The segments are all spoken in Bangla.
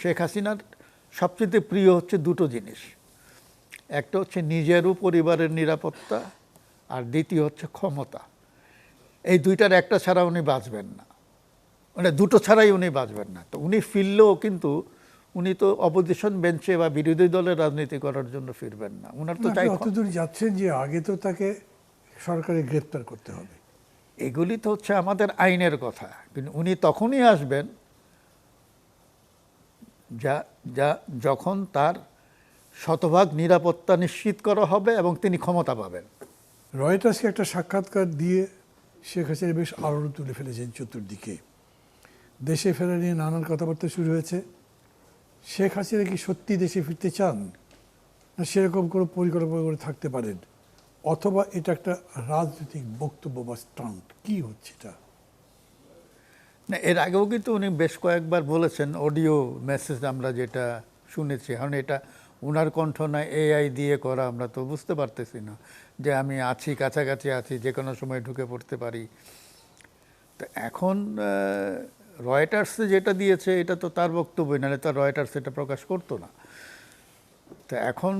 শেখ হাসিনার সবচেয়ে প্রিয় হচ্ছে দুটো জিনিস, একটা হচ্ছে নিজের ও পরিবারের নিরাপত্তা, আর দ্বিতীয় হচ্ছে ক্ষমতা। এই দুইটার একটা ছাড়া উনি বাঁচবেন না, মানে দুটো ছাড়াই উনি বাঁচবেন না। তো উনি ফিরলেও কিন্তু উনি তো অপোজিশন বেঞ্চে বা বিরোধী দলের রাজনীতি করার জন্য ফিরবেন না। উনার তো চাই অতদূর যাচ্ছেন যে আগে তো তাকে সরকারে গ্রেপ্তার করতে হবে। এগুলি তো হচ্ছে আমাদের আইনের কথা, কিন্তু উনি তখনই আসবেন যখন তার শতভাগ নিরাপত্তা নিশ্চিত করা হবে এবং তিনি ক্ষমতা পাবেন। রয়টার্সকে একটা সাক্ষাৎকার দিয়ে শেখ হাসিনা বেশ আলোড়ন তুলে ফেলেছেন চতুর্দিকে। দেশে ফেরা নিয়ে নানান কথাবার্তা শুরু হয়েছে। শেখ হাসিনা কি সত্যি দেশে ফিরতে চান, না সেরকম কোনো পরিকল্পনা করে থাকতে পারেন, অথবা এটা একটা রাজনৈতিক বক্তব্য বা স্টান্ট? কি হচ্ছে এটা? না, এর আগেও কিন্তু উনি বেশ কয়েকবার বলেছেন, অডিও মেসেজ আমরা যেটা শুনেছি। এখন এটা উনার কণ্ঠ না এআই দিয়ে করা, আমরা তো বুঝতে পারতেছি না যে আমি আছি, কাছাকাছি আছি, যে কোনো সময় ঢুকে পড়তে পারি। তো এখন রয়টার্সে যেটা দিয়েছে এটা তো তার বক্তব্যই, নাহলে তার রয়টার্স এটা প্রকাশ করতো না। তো এখন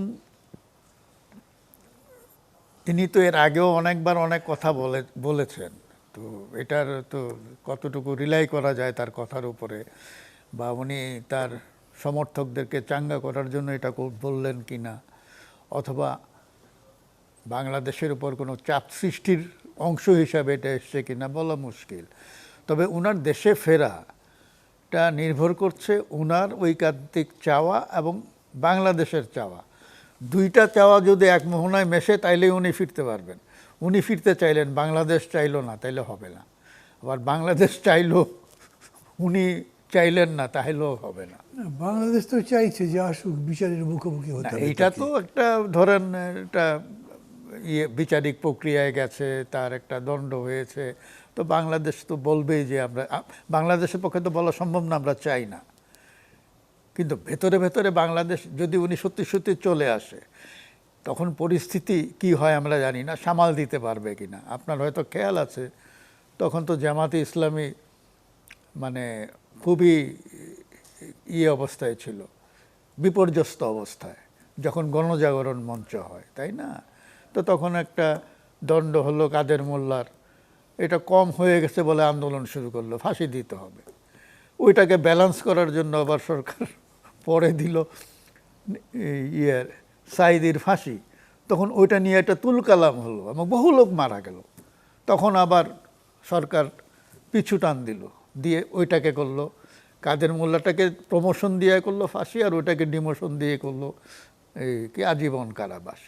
তিনি তো এর আগেও অনেকবার অনেক কথা বলেছেন, তো এটার তো কতটুকু রিলাই করা যায় তার কথার উপরে, বা উনি তার সমর্থকদেরকে চাঙ্গা করার জন্য এটা বললেন কি না, অথবা বাংলাদেশের উপর কোনো চাপ সৃষ্টির অংশ হিসাবে এটা এসছে কিনা বলা মুশকিল। তবে উনার দেশে ফেরাটা নির্ভর করছে উনার ঐকান্তিক চাওয়া এবং বাংলাদেশের চাওয়া। দুইটা চাওয়া যদি এক মোহনায় মেশে তাইলে উনি ফিরতে পারবেন। উনি ফিরতে চাইলেন, বাংলাদেশ চাইলো না, তাইলে হবে না। আবার বাংলাদেশ চাইলো, উনি চাইলেন না, তাহলেও হবে না। বাংলাদেশ তো চাইছে যে আসুক, বিচারের মুখোমুখি হতে হবে। এইটা তো একটা ধরেন একটা বিচারিক প্রক্রিয়ায় গেছে, তার একটা দণ্ড হয়েছে, তো বাংলাদেশ তো বলবেই যে আমরা, বাংলাদেশের পক্ষে তো বলা সম্ভব না আমরা চাই না। কিন্তু ভেতরে ভেতরে বাংলাদেশ যদি উনি সত্যি সত্যি চলে আসে, তখন পরিস্থিতি কি হয় আমরা জানি না, সামাল দিতে পারবে কিনা। আপনার হয়তো খেয়াল আছে, তখন তো জামাতে ইসলামী মানে খুবই অবস্থায় ছিল, বিপর্যস্ত অবস্থায়, যখন গণজাগরণ মঞ্চ হয়, তাই না? তো তখন একটা দণ্ড হলো কাদের মোল্লার, এটা কম হয়ে গেছে বলে আন্দোলন শুরু করলো, ফাঁসি দিতে হবে। ওইটাকে ব্যালেন্স করার জন্য আবার সরকার পরে দিল সাইদির ফাঁসি। তখন ওইটা নিয়ে একটা তুলকালাম হলো এবং বহু লোক মারা গেল। তখন আবার সরকার পিছু টান দিল, দিয়ে ওইটাকে করলো, কাদের মোল্লাটাকে প্রমোশন দিয়ে করলো ফাঁসি, আর ওইটাকে ডিমোশন দিয়ে করলো কি আজীবন কারাবাস।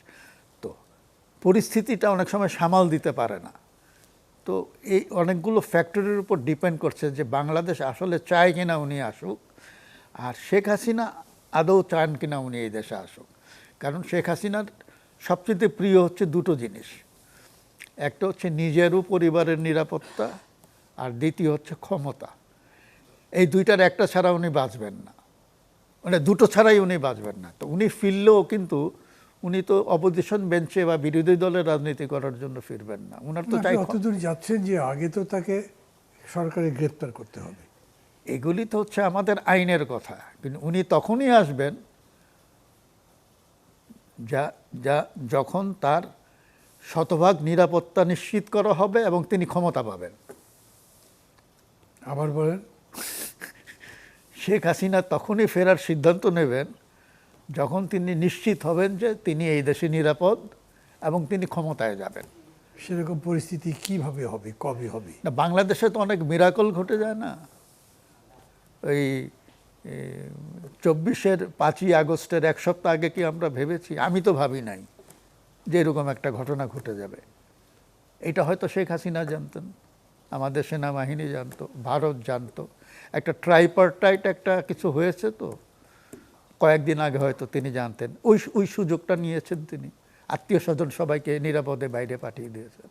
তো পরিস্থিতিটা অনেক সময় সামাল দিতে পারে না। তো এই অনেকগুলো ফ্যাক্টরের উপর ডিপেন্ড করছে যে বাংলাদেশ আসলে চায় কিনা উনি আসুক, আর শেখ হাসিনা আদৌ চান কিনা উনি এই দেশে আসুক। কারণ শেখ হাসিনার সবচেয়ে প্রিয় হচ্ছে দুটো জিনিস, একটা হচ্ছে নিজের ও পরিবারের নিরাপত্তা, আর দ্বিতীয় হচ্ছে ক্ষমতা। এই দুইটার একটা ছাড়া উনি বাঁচবেন না, মানে দুটো ছাড়াই উনি বাঁচবেন না। তো উনি ফিরলেও কিন্তু উনি তো অপোজিশন বেঞ্চে বা বিরোধী দলের রাজনীতি করার জন্য ফিরবেন না। উনার তো চাই অতদূর যাচ্ছেন যে আগে তো তাকে সরকারে গ্রেপ্তার করতে হবে। এগুলি তো হচ্ছে আমাদের আইনের কথা, কিন্তু উনি তখনই আসবেন যখন তার শতভাগ নিরাপত্তা নিশ্চিত করা হবে এবং তিনি ক্ষমতা পাবেন। আবার বলেন। শেখ হাসিনা তখনই ফেরার সিদ্ধান্ত নেবেন যখন তিনি নিশ্চিত হবেন যে তিনি এই দেশে নিরাপদ এবং তিনি ক্ষমতায় যাবেন। সেরকম পরিস্থিতি কিভাবে হবে, কবে হবে? না, বাংলাদেশে তো অনেক মিরাকল ঘটে যায় না। ওই 24-এর 5ই আগস্টের এক সপ্তাহ আগে কি আমরা ভেবেছি? আমি তো ভাবি নাই যে এরকম একটা ঘটনা ঘটে যাবে। এটা হয়তো শেখ হাসিনা জানতেন, আমাদের সেনাবাহিনী জানতো, ভারত জানতো। একটা ট্রাইপার্টাইট একটা কিছু হয়েছে, তো কয়েকদিন আগে হয়তো তিনি জানতেন। ওই সুযোগটা নিয়েছেন তিনি, আত্মীয় স্বজন সবাইকে নিরাপদে বাইরে পাঠিয়ে দিয়েছেন।